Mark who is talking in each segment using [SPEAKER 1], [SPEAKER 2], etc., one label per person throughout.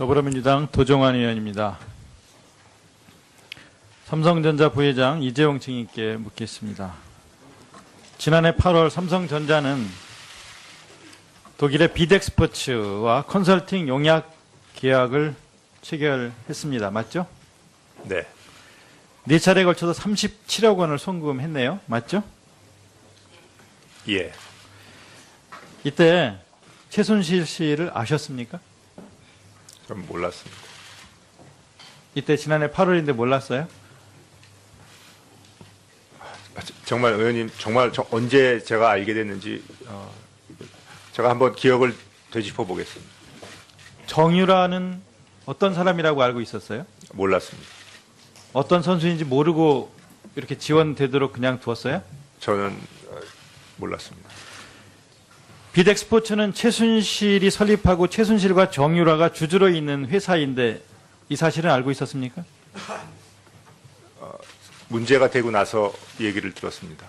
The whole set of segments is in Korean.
[SPEAKER 1] 더불어민주당 도종환 의원입니다. 삼성전자 부회장 이재용 증인께 묻겠습니다. 지난해 8월 삼성전자는 독일의 비덱스포츠와 컨설팅 용약 계약을 체결했습니다. 맞죠?
[SPEAKER 2] 네.
[SPEAKER 1] 네 차례에 걸쳐서 37억 원을 송금했네요. 맞죠?
[SPEAKER 2] 예.
[SPEAKER 1] 이때 최순실 씨를 아셨습니까?
[SPEAKER 2] 전 몰랐습니다.
[SPEAKER 1] 이때 지난해 8월인데 몰랐어요?
[SPEAKER 2] 정말 의원님, 언제 제가 알게 됐는지 제가 한번 기억을 되짚어 보겠습니다.
[SPEAKER 1] 정유라는 어떤 사람이라고 알고 있었어요?
[SPEAKER 2] 몰랐습니다.
[SPEAKER 1] 어떤 선수인지 모르고 이렇게 지원되도록 그냥 두었어요?
[SPEAKER 2] 저는 몰랐습니다.
[SPEAKER 1] 비덱스포츠는 최순실이 설립하고 최순실과 정유라가 주주로 있는 회사인데 이 사실은 알고 있었습니까?
[SPEAKER 2] 문제가 되고 나서 얘기를 들었습니다.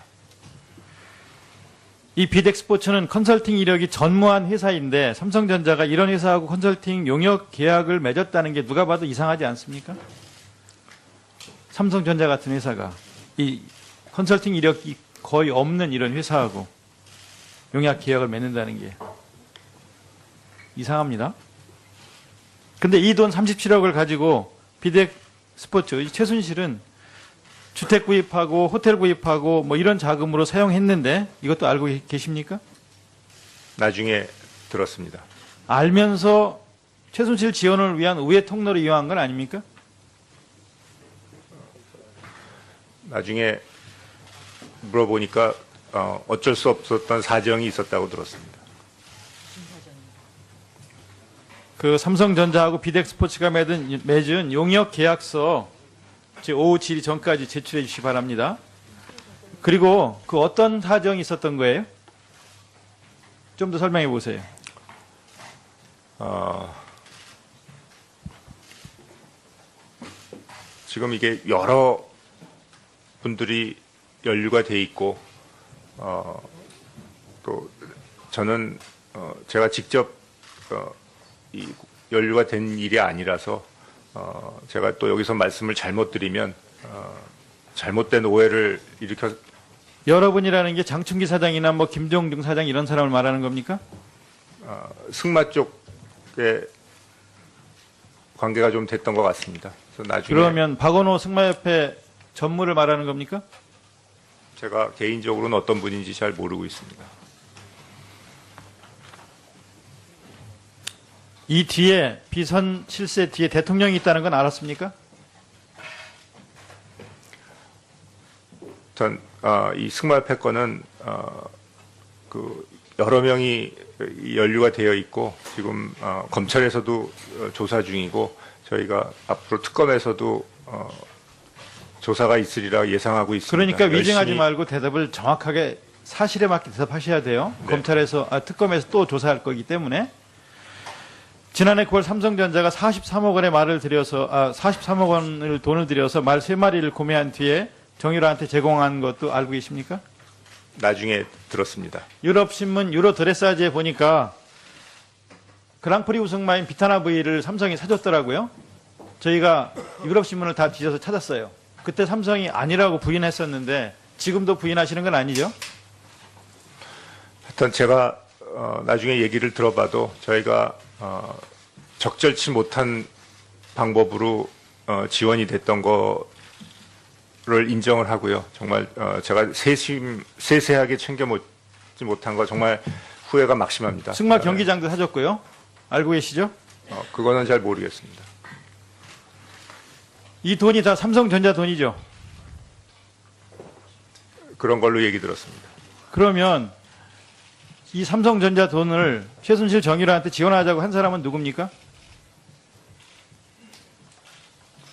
[SPEAKER 1] 이 비덱스포츠는 컨설팅 이력이 전무한 회사인데 삼성전자가 이런 회사하고 컨설팅 용역 계약을 맺었다는 게 누가 봐도 이상하지 않습니까? 삼성전자 같은 회사가 이 컨설팅 이력이 거의 없는 이런 회사하고 용약 계약을 맺는다는 게 이상합니다. 근데 이 돈 37억을 가지고 비덱스포츠 최순실은 주택 구입하고 호텔 구입하고 뭐 이런 자금으로 사용했는데 이것도 알고 계십니까?
[SPEAKER 2] 나중에 들었습니다.
[SPEAKER 1] 알면서 최순실 지원을 위한 우회 통로를 이용한 건 아닙니까?
[SPEAKER 2] 나중에 물어보니까 어쩔 수 없었던 사정이 있었다고 들었습니다.
[SPEAKER 1] 그 삼성전자하고 비덱스포츠가 맺은 용역 계약서 오후 7일 전까지 제출해 주시기 바랍니다. 그리고 그 어떤 사정이 있었던 거예요? 좀 더 설명해 보세요.
[SPEAKER 2] 지금 이게 여러 분들이 연루가 돼 있고 또 저는 제가 직접 이 연루가 된 일이 아니라서 제가 또 여기서 말씀을 잘못 드리면 잘못된 오해를 일으켜.
[SPEAKER 1] 여러분이라는 게 장충기 사장이나 뭐 김종중 사장 이런 사람을 말하는 겁니까?
[SPEAKER 2] 승마 쪽에 관계가 좀 됐던 것 같습니다. 그래서 나중에
[SPEAKER 1] 그러면 박원호 승마협회 전무를 말하는 겁니까?
[SPEAKER 2] 제가 개인적으로는 어떤 분인지 잘 모르고 있습니다.
[SPEAKER 1] 이 뒤에 비선 실세 뒤에 대통령이 있다는 건 알았습니까?
[SPEAKER 2] 전 이 승마협회 건은 그 여러 명이 연루가 되어 있고 지금 검찰에서도 조사 중이고 저희가 앞으로 특검에서도 조사가 있으리라 예상하고 있습니다.
[SPEAKER 1] 그러니까 위증하지
[SPEAKER 2] 열심히...
[SPEAKER 1] 말고 대답을 정확하게 사실에 맞게 대답하셔야 돼요.
[SPEAKER 2] 네.
[SPEAKER 1] 검찰에서 특검에서 또 조사할 거기 때문에. 지난해 9월 삼성전자가 43억 원의 말을 들여서 43억 원을 돈을 들여서 말 3마리를 구매한 뒤에 정유라한테 제공한 것도 알고 계십니까?
[SPEAKER 2] 나중에 들었습니다.
[SPEAKER 1] 유럽신문 유로드레사지에 보니까 그랑프리 우승마인 비타나 V를 삼성이 사줬더라고요. 저희가 유럽신문을 다 뒤져서 찾았어요. 그때 삼성이 아니라고 부인했었는데 지금도 부인하시는 건 아니죠?
[SPEAKER 2] 하여튼 제가 나중에 얘기를 들어봐도 저희가 적절치 못한 방법으로 지원이 됐던 거를 인정을 하고요. 정말 제가 세세하게 챙겨먹지 못한 거 정말 후회가 막심합니다.
[SPEAKER 1] 승마 경기장도 사줬고요. 알고 계시죠?
[SPEAKER 2] 그거는 잘 모르겠습니다.
[SPEAKER 1] 이 돈이 다 삼성전자 돈이죠?
[SPEAKER 2] 그런 걸로 얘기 들었습니다.
[SPEAKER 1] 그러면 이 삼성전자 돈을 최순실 정유라한테 지원하자고 한 사람은 누굽니까?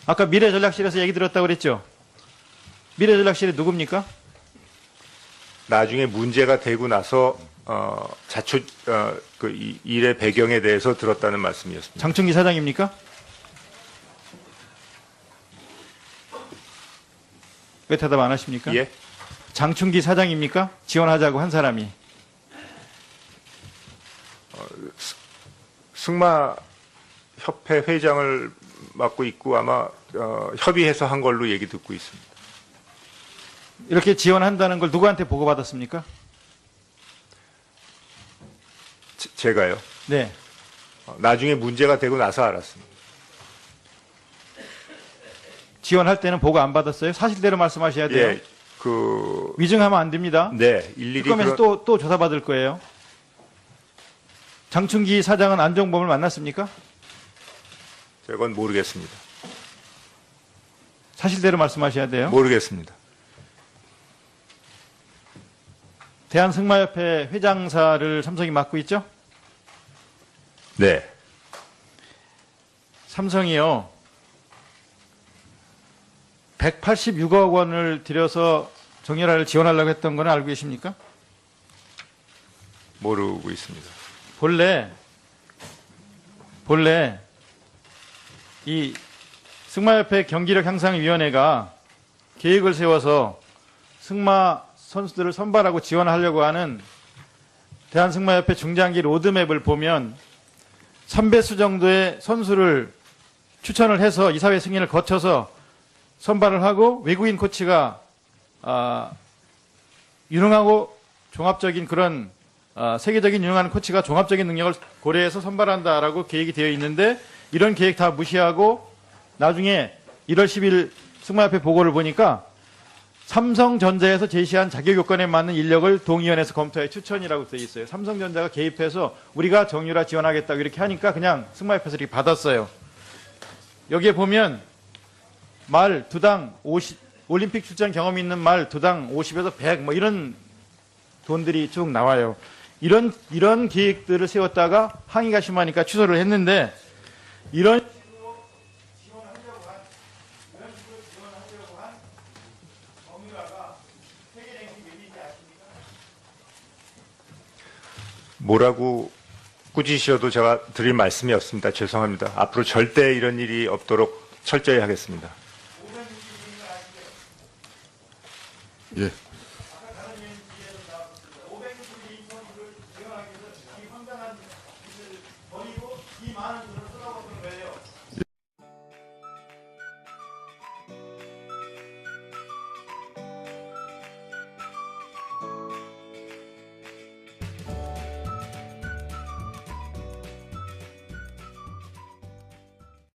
[SPEAKER 1] 아까 미래전략실에서 얘기 들었다고 그랬죠? 미래전략실이 누굽니까?
[SPEAKER 2] 나중에 문제가 되고 나서 그 일의 배경에 대해서 들었다는 말씀이었습니다.
[SPEAKER 1] 장충기 사장입니까? 왜 대답 안 하십니까?
[SPEAKER 2] 예?
[SPEAKER 1] 장충기 사장입니까? 지원하자고 한 사람이.
[SPEAKER 2] 협회 회장을 맡고 있고 아마 협의해서 한 걸로 얘기 듣고 있습니다.
[SPEAKER 1] 이렇게 지원한다는 걸 누구한테 보고받았습니까?
[SPEAKER 2] 제가요.
[SPEAKER 1] 네.
[SPEAKER 2] 나중에 문제가 되고 나서 알았습니다.
[SPEAKER 1] 지원할 때는 보고 안 받았어요? 사실대로 말씀하셔야 돼요.
[SPEAKER 2] 예,
[SPEAKER 1] 위증하면 안 됩니다.
[SPEAKER 2] 네, 일일이
[SPEAKER 1] 특검에서 또 조사받을 거예요. 장충기 사장은 안종범을 만났습니까?
[SPEAKER 2] 그건 모르겠습니다.
[SPEAKER 1] 사실대로 말씀하셔야 돼요.
[SPEAKER 2] 모르겠습니다.
[SPEAKER 1] 대한승마협회 회장사를 삼성이 맡고 있죠?
[SPEAKER 2] 네,
[SPEAKER 1] 삼성이요. 186억 원을 들여서 정유라를 지원하려고 했던 건 알고 계십니까?
[SPEAKER 2] 모르고 있습니다.
[SPEAKER 1] 본래 이 승마협회 경기력 향상위원회가 계획을 세워서 승마 선수들을 선발하고 지원하려고 하는 대한승마협회 중장기 로드맵을 보면 3배수 정도의 선수를 추천을 해서 이사회 승인을 거쳐서 선발을 하고 외국인 코치가 유능하고 종합적인 그런 세계적인 유능한 코치가 종합적인 능력을 고려해서 선발한다라고 계획이 되어 있는데 이런 계획 다 무시하고 나중에 1월 10일 승마협회 보고를 보니까 삼성전자에서 제시한 자격 요건에 맞는 인력을 동위원회에서 검토해 추천이라고 되어 있어요. 삼성전자가 개입해서 우리가 정유라 지원하겠다고 이렇게 하니까 그냥 승마협회에서 이렇게 받았어요. 여기에 보면 말 2당 50, 올림픽 출전 경험이 있는 말 2당 50에서 100 뭐 이런 돈들이 쭉 나와요. 이런 계획들을 세웠다가 항의가 심하니까 취소를 했는데 이런
[SPEAKER 2] 뭐라고 꾸짖으셔도 제가 드릴 말씀이 없습니다. 죄송합니다. 앞으로 절대 이런 일이 없도록 철저히 하겠습니다.
[SPEAKER 3] 예.